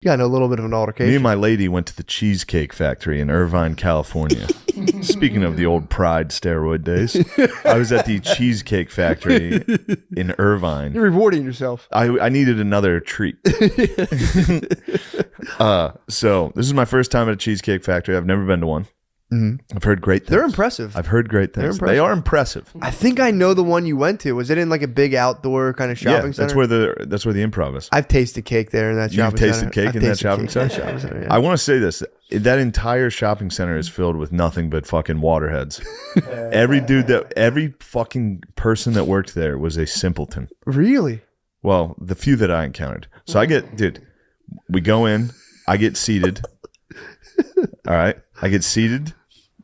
You got in a little bit of an altercation. Me and my lady went to the Cheesecake Factory in Irvine, California. Speaking of the old Pride steroid days, I was at the Cheesecake Factory in Irvine. You're rewarding yourself. I needed another treat. So this is my first time at a Cheesecake Factory. I've never been to one. Mm-hmm. I've heard great things. They're impressive. I've heard great things. They are impressive. I think I know the one you went to. Was it in like a big outdoor kind of shopping center? That's where the Improv is. I've tasted cake there in that shopping center. You've tasted cake in that shopping center? I want to say this. That entire shopping center is filled with nothing but fucking waterheads. Every fucking person that worked there was a simpleton. Really? Well, the few that I encountered. So we go in, I get seated. All right. I get seated.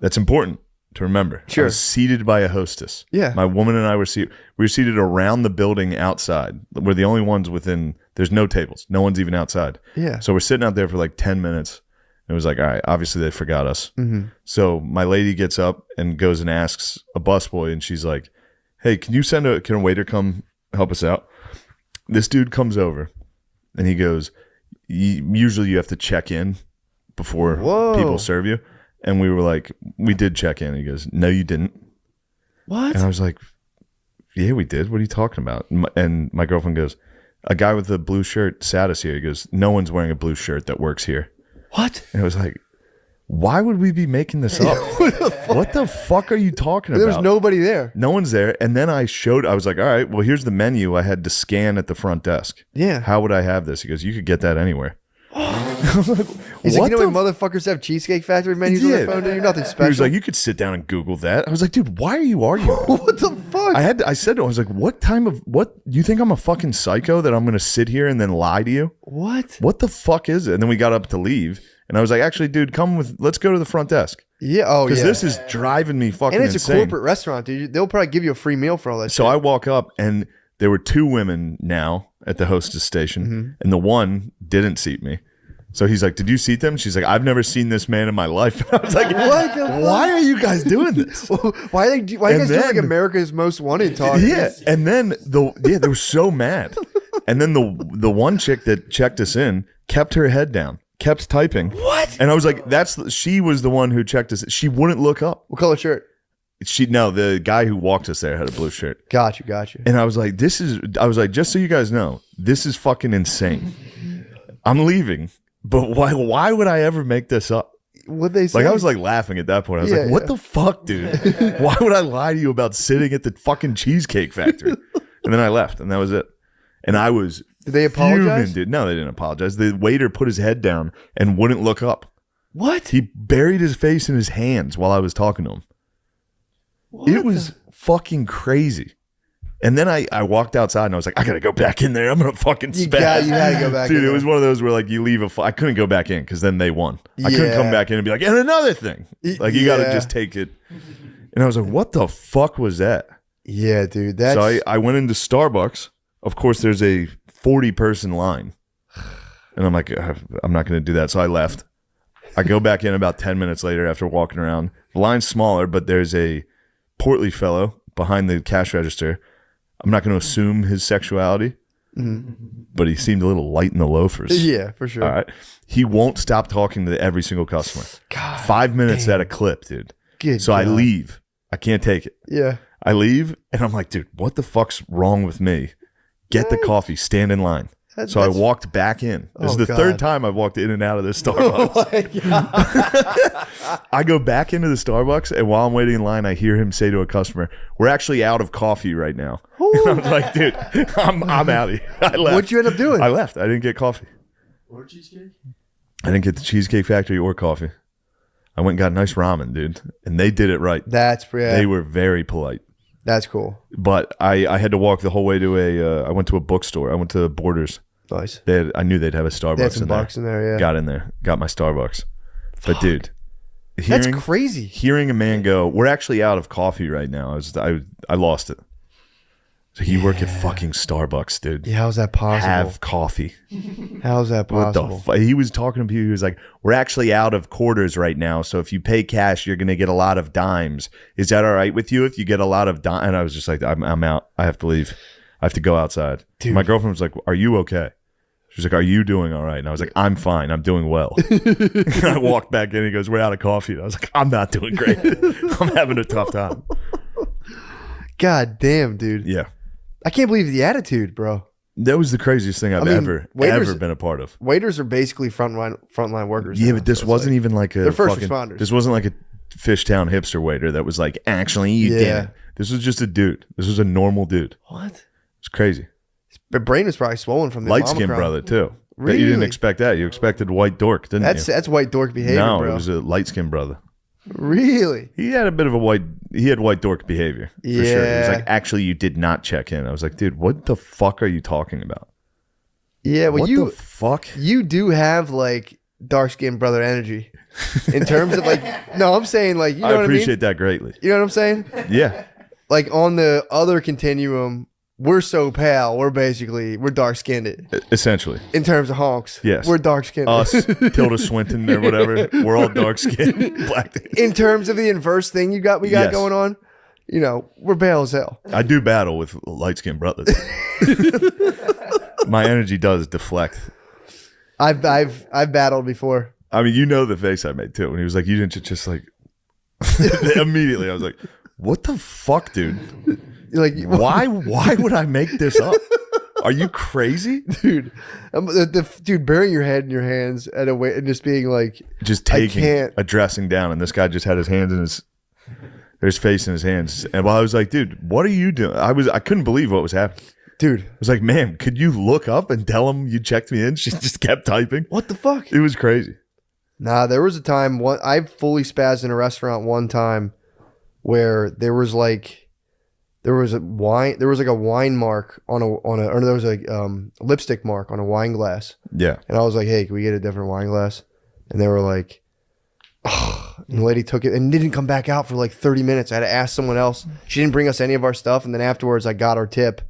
That's important to remember. Sure. I was seated by a hostess. Yeah. My woman and I were seated. We were seated around the building outside. We're the only ones within. There's no tables. No one's even outside. Yeah. So we're sitting out there for like 10 minutes. It was like, all right, obviously they forgot us. Mm-hmm. So my lady gets up and goes and asks a busboy, and she's like, hey, can a waiter come help us out? This dude comes over and he goes, usually you have to check in before people serve you. And we were like, we did check in. He goes, no, you didn't. What? And I was like, yeah, we did. What are you talking about? And my girlfriend goes, a guy with a blue shirt sat us here. He goes, no one's wearing a blue shirt that works here. What? And I was like, why would we be making this up? What the fuck are you talking about? There was nobody there. No one's there. And then I was like, all right, well, here's the menu I had to scan at the front desk. Yeah. How would I have this? He goes, you could get that anywhere. He's like, motherfuckers have Cheesecake Factory menus on their phone? You're nothing special. He was like, you could sit down and Google that. I was like, dude, why are you arguing? What the fuck? I said to him, I was like, what? You think I'm a fucking psycho that I'm going to sit here and then lie to you? What? What the fuck is it? And then we got up to leave. And I was like, actually, dude, let's go to the front desk. Yeah. Oh, yeah. Because this is driving me fucking insane. And it's a corporate restaurant, dude. They'll probably give you a free meal for all that So shit. I walk up and there were two women now at the hostess station. Mm-hmm. And the one didn't seat me. So he's like, did you seat them? She's like, I've never seen this man in my life. And I was like, why are you guys doing this? Why are you guys doing like America's Most Wanted talk? Yeah. And then they were so mad. And then the one chick that checked us in kept her head down, kept typing. What? And I was like, she was the one who checked us. She wouldn't look up. What color shirt? The guy who walked us there had a blue shirt. Got you. And I was like, just so you guys know, this is fucking insane. I'm leaving. But why would I ever make this up? What'd they say? Like, I was like laughing at that point. I was like, what the fuck, dude? Why would I lie to you about sitting at the fucking Cheesecake Factory? And then I left, and that was it. And I was Did they apologize? Dude. No, they didn't apologize. The waiter put his head down and wouldn't look up. What? He buried his face in his hands while I was talking to him. It was fucking crazy. And then I walked outside and I was like, I gotta go back in there. I'm gonna fucking spaz. You had to go back in. Dude, there. it was one of those where like you leave I couldn't go back in because then they won. I couldn't come back in and be like, and another thing. Like you gotta just take it. And I was like, what the fuck was that? Yeah, dude. So I went into Starbucks. Of course, there's a 40-person line. And I'm like, I'm not gonna do that. So I left. I go back in about 10 minutes later after walking around. The line's smaller, but there's a portly fellow behind the cash register. I'm not going to assume his sexuality, but he seemed a little light in the loafers. Yeah, for sure. All right. He won't stop talking to every single customer. God, 5 minutes at a clip, dude. So I leave. I can't take it. Yeah. I leave, and I'm like, dude, what the fuck's wrong with me? Get the coffee. Stand in line. So I walked back in. This is the third time I've walked in and out of this Starbucks. Oh my God. I go back into the Starbucks, and while I'm waiting in line, I hear him say to a customer, we're actually out of coffee right now. And I was like, dude, I'm out of here. I left. What'd you end up doing? I left. I didn't get coffee. Or cheesecake? I didn't get the Cheesecake Factory or coffee. I went and got nice ramen, dude. And they did it right. They were very polite. That's cool. But I had to walk the whole way to I went to a bookstore. I went to Borders. Nice. I knew they'd have a Starbucks they had some in there. bucks in there, yeah. Got in there. Got my Starbucks. But dude, that's crazy. Hearing a man go, we're actually out of coffee right now. I lost it. So you work at fucking Starbucks, dude. Yeah, how's that possible? Have coffee. How's that possible? He was talking to people. He was like, we're actually out of quarters right now. So if you pay cash, you're going to get a lot of dimes. Is that all right with you if you get a lot of dimes? And I was just like, I'm out. I have to leave. I have to go outside. Dude. My girlfriend was like, are you okay? She was like, "Are you doing all right?" And I was like, "I'm fine. I'm doing well." And I walked back in. He goes, "We're out of coffee." And I was like, "I'm not doing great. I'm having a tough time." God damn, dude. Yeah. I can't believe the attitude, bro. That was the craziest thing I've ever been a part of. Waiters are basically frontline workers. Yeah, but this wasn't even like a they're first responders. This wasn't like a Fishtown hipster waiter that was like, actually, you did it. This was just a dude. This was a normal dude. What? It's crazy. His brain was probably swollen from the light-skinned brother too. Really? You didn't expect that. You expected white dork, didn't you? That's white dork behavior, no, bro. it was a light-skinned brother. Really? He had a bit of he had white dork behavior, for sure. He was like, actually, you did not check in. I was like, dude, what the fuck are you talking about? Yeah, well, what the fuck? You do have like dark-skinned brother energy in terms of like, no, I'm saying like, you know what I mean? I appreciate that greatly. You know what I'm saying? Yeah. Like on the other continuum, we're so pale. We're dark-skinned. Essentially. In terms of honks. Yes. We're dark-skinned. Us, Tilda Swinton or whatever. We're all dark-skinned. Black. In terms of the inverse thing we got going on, you know, we're pale as hell. I do battle with light-skinned brothers. My energy does deflect. I've battled before. I mean, you know the face I made too when he was like, "You didn't just like." Immediately, I was like, "What the fuck, dude? You're like, why would I make this up? Are you crazy, dude? Dude, burying your head in your hands at a way and just being like, just taking a dressing down, and this guy just had his hands in his face in his hands, and while I was like, "Dude, what are you doing?" I couldn't believe what was happening. Dude, I was like, "Man, could you look up and tell him you checked me in?" She just kept typing. What the fuck? It was crazy. Nah, there was a time I fully spazzed in a restaurant one time where there was like a wine mark there was a lipstick mark on a wine glass. Yeah. And I was like, "Hey, can we get a different wine glass?" And they were like, oh, and the lady took it and didn't come back out for like 30 minutes. I had to ask someone else. She didn't bring us any of our stuff, and then afterwards I got our tip.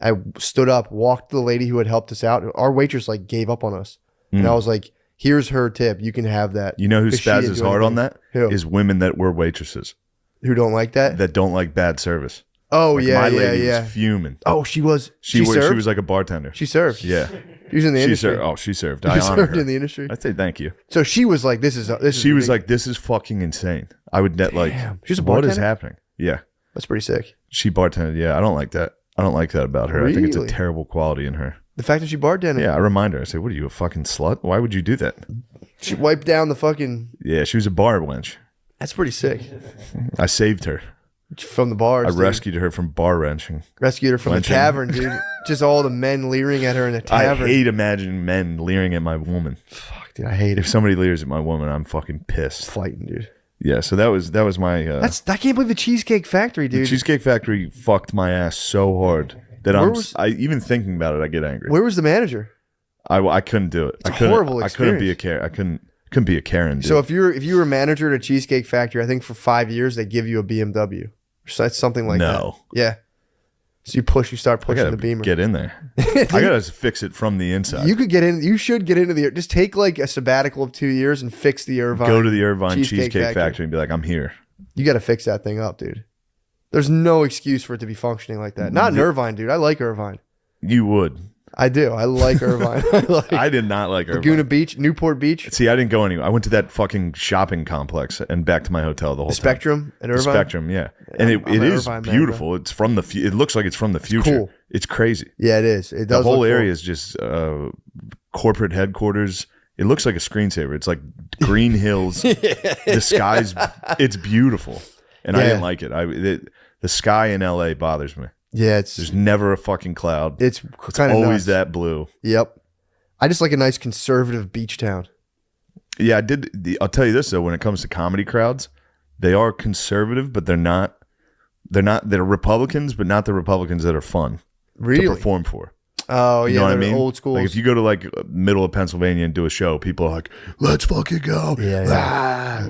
I stood up, walked to the lady who had helped us out. Our waitress like gave up on us. And I was like, "Here's her tip. You can have that." You know who spazzes hard on that? Who? Is women that were waitresses. Who don't like that? That don't like bad service. Oh, like yeah, my yeah, lady yeah. was fuming. Oh, she was. She served? was like a bartender. She served. Yeah. She was in the industry. She served. She I honor served her. in the industry. I say thank you. So she was like, "This is." She was like, "This is fucking insane." I would net like, she's a what is bartender? happening? Yeah. That's pretty sick. She bartended. Yeah, I don't like that. I don't like that about her. I think it's a Really? terrible quality in her. The fact that she bartended. Yeah, I remind her. I say, "What are you, a fucking slut? Why would you do that?" She wiped down the fucking. Yeah, she was a bar wench. That's pretty sick. I saved her. From the bars. I dude. rescued her from bar wrenching. Rescued her from the tavern, dude. Just all the men leering at her in the tavern. I hate imagining men leering at my woman. Fuck, dude, I hate it. If somebody leers at my woman, I'm fucking pissed. Fighting, dude. Yeah, so that was my. I can't believe the Cheesecake Factory, dude. The Cheesecake Factory fucked my ass so hard that even thinking about it, I get angry. Where was the manager? I couldn't do it. It's a horrible experience. I couldn't be a Karen. I couldn't be a Karen. Dude. So if you were a manager at a Cheesecake Factory, I think for 5 years they give you a BMW. So that's something like that. No. Yeah. So you start pushing the Beamer. Get in there. I gotta fix it from the inside. You could get in. You should get into just take like a sabbatical of 2 years and fix the Irvine. Go to the Irvine Cheesecake Factory and be like, "I'm here." You got to fix that thing up, dude. There's no excuse for it to be functioning like that. Not in Irvine, dude. I like Irvine. You would. I do. I like Irvine. I did not like Irvine. Laguna Beach, Newport Beach. See, I didn't go anywhere. I went to that fucking shopping complex and back to my hotel the whole time. Spectrum at Irvine. Spectrum, yeah. And it is Irvine, beautiful. Man, it's from it looks like it's from the future. It's cool. It's crazy. Yeah, it is. It does. The whole area is just corporate headquarters. It looks like a screensaver. It's like green hills. The sky's. It's beautiful, and I didn't like it. The sky in LA bothers me. Yeah, there's never a fucking cloud. It's kind of always that blue. Yep. I just like a nice conservative beach town. Yeah, I'll tell you this though. When it comes to comedy crowds, they are conservative, but they're not. They're Republicans, but not the Republicans that are fun to perform for. Oh, you know what I mean? Old school. Like if you go to like middle of Pennsylvania and do a show, people are like, "Let's fucking go!" Yeah.